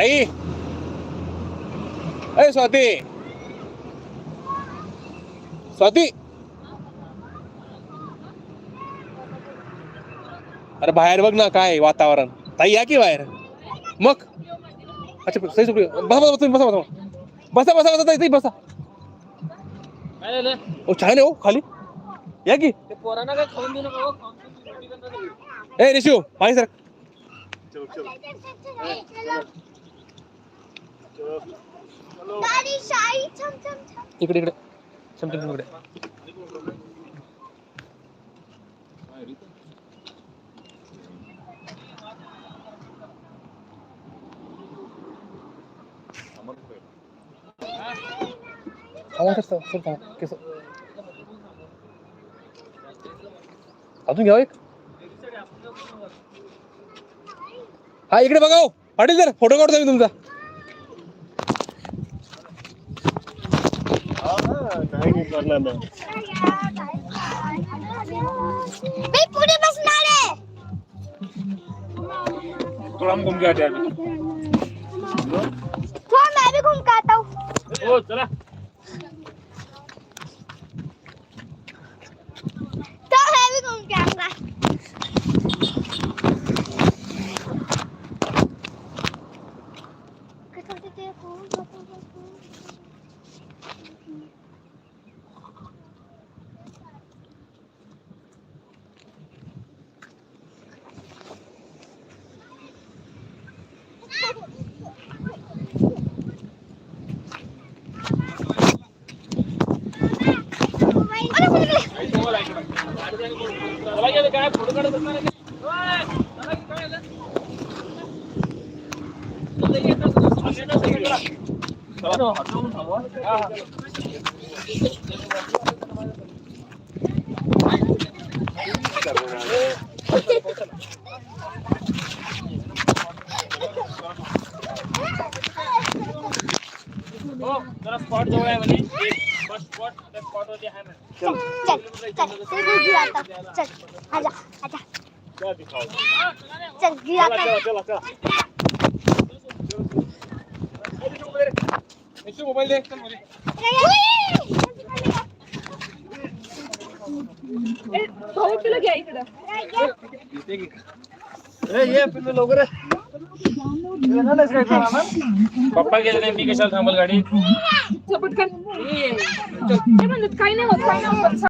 ताई अरे स्वाती स्वाती अरे बाहेर बघ ना काय वातावरण. ताई या की बाहेर मग. अच्छा सही सुपडी बसा बसा तुम्ही बसा बसा बसा बसा ताई बसा. ओ छान आहे हो खाली या की. ए निशू पाणी सर. इकडे इकडे चमचम इकडे. अजून घ्या एक. हा इकडे बघा पाटील सर फोटो काढतो मी तुमचा. मी पुढे बसणार आहे. थोड़ा हम घूम के आते हैं. थोड़ा मैं भी घूम के आता हूँ. ओ चला. तो मैं भी घूम के आऊंगा. जरा स्पॉट जवळ आहे म्हणे. फर्स्ट स्पॉट त्या स्पॉट वरती आहे म्हणे. चल चल चल घी आता. चल आजा आजा. क्या दिखाओ. चल घी आता. चला चला. निशू मोबाईल दे. भाऊ तुला घ्या इकडं. ये पिल्लू लवकर. पप्पा गेले नाही मी कशाला थांबल गाडी. पटकन. ते म्हणत काही नाही होत.